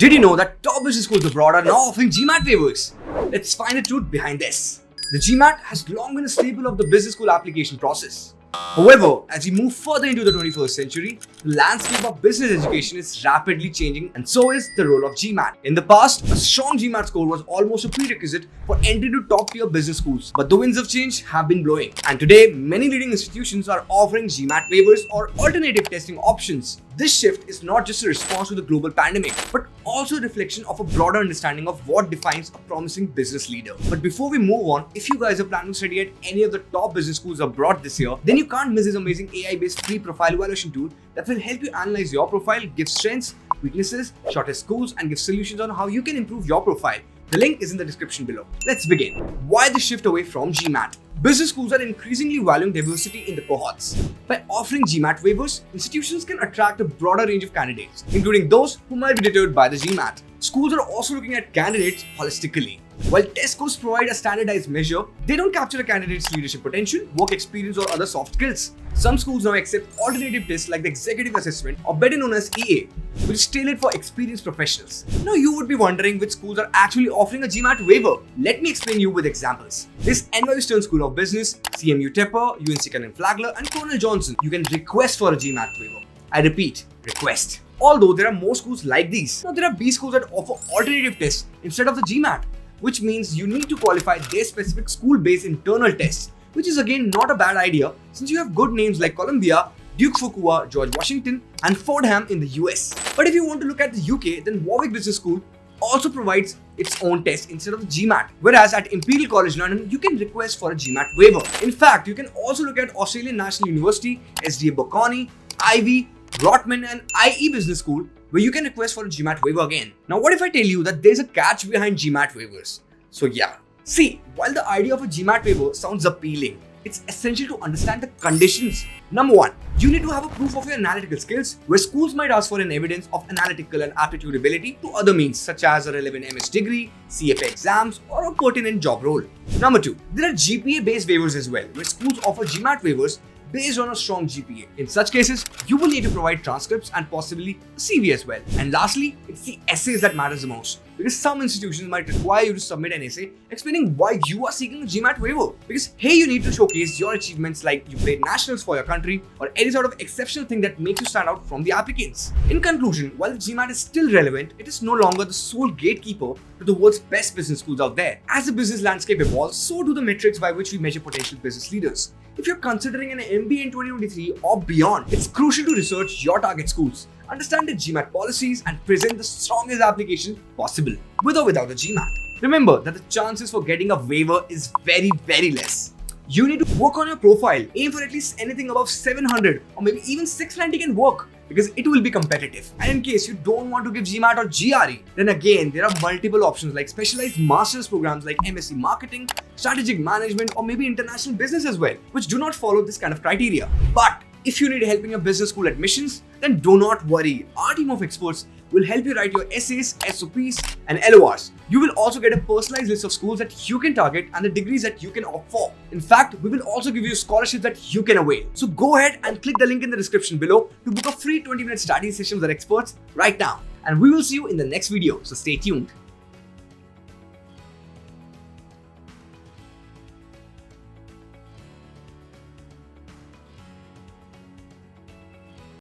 Did you know that top business schools abroad are now offering GMAT waivers? Let's find the truth behind this. The GMAT has long been a staple of the business school application process. However, as we move further into the 21st century, the landscape of business education is rapidly changing, and so is the role of GMAT. In the past, a strong GMAT score was almost a prerequisite for entry to top-tier business schools, but the winds of change have been blowing. And today, many leading institutions are offering GMAT waivers or alternative testing options. This shift is not just a response to the global pandemic, but also a reflection of a broader understanding of what defines a promising business leader. But before we move on, if you guys are planning to study at any of the top business schools abroad this year, then you can't miss this amazing AI-based free profile evaluation tool that will help you analyze your profile, give strengths, weaknesses, shortest schools, and give solutions on how you can improve your profile. The link is in the description below. Let's begin. Why the shift away from GMAT? Business schools are increasingly valuing diversity in the cohorts. By offering GMAT waivers, institutions can attract a broader range of candidates, including those who might be deterred by the GMAT. Schools are also looking at candidates holistically. While test scores provide a standardized measure, they don't capture a candidate's leadership potential, work experience, or other soft skills. Some schools now accept alternative tests like the executive assessment, or better known as EA, which is tailored for experienced professionals. Now you would be wondering which schools are actually offering a GMAT waiver. Let me explain you with examples. This NYU Stern School of Business, CMU Tepper, UNC Cannon Flagler, and Cornell Johnson, you can request for a GMAT waiver. I repeat, request. Although there are more schools like these, now there are B schools that offer alternative tests instead of the GMAT, which means you need to qualify their specific school-based internal tests, which is again not a bad idea since you have good names like Columbia, Duke Fuqua, George Washington, and Fordham in the US. But if you want to look at the UK, then Warwick Business School also provides its own test instead of the GMAT, whereas at Imperial College London, you can request for a GMAT waiver. In fact, you can also look at Australian National University, SDA Bocconi, Ivy, Rotman, and IE Business School, where you can request for a GMAT waiver again. Now, what if I tell you that there's a catch behind GMAT waivers? So yeah, see, while the idea of a GMAT waiver sounds appealing, it's essential to understand the conditions. Number one, you need to have a proof of your analytical skills, where schools might ask for an evidence of analytical and aptitude ability to other means such as a relevant MS degree, CFA exams, or a pertinent job role. Number two, there are GPA-based waivers as well, where schools offer GMAT waivers based on a strong GPA. In such cases, you will need to provide transcripts and possibly a CV as well. And lastly, it's the essays that matters the most, because some institutions might require you to submit an essay explaining why you are seeking a GMAT waiver. Because hey, you need to showcase your achievements like you played nationals for your country or any sort of exceptional thing that makes you stand out from the applicants. In conclusion, while the GMAT is still relevant, it is no longer the sole gatekeeper to the world's best business schools out there. As the business landscape evolves, so do the metrics by which we measure potential business leaders. If you're considering an MBA in 2023 or beyond, it's crucial to research your target schools, understand the GMAT policies, and present the strongest application possible, with or without a GMAT. Remember that the chances for getting a waiver is very less. You need to work on your profile, aim for at least anything above 700 or maybe even 690 can work, because it will be competitive. And in case you don't want to give GMAT or GRE, then again, there are multiple options like specialized master's programs like MSc Marketing, Strategic Management, or maybe International Business as well, which do not follow this kind of criteria. But if you need help in your business school admissions, then do not worry. Our team of experts will help you write your essays, SOPs, and LORs. You will also get a personalized list of schools that you can target and the degrees that you can opt for. In fact, we will also give you scholarships that you can avail. So go ahead and click the link in the description below to book a free 20-minute study session with our experts right now. And we will see you in the next video, so stay tuned.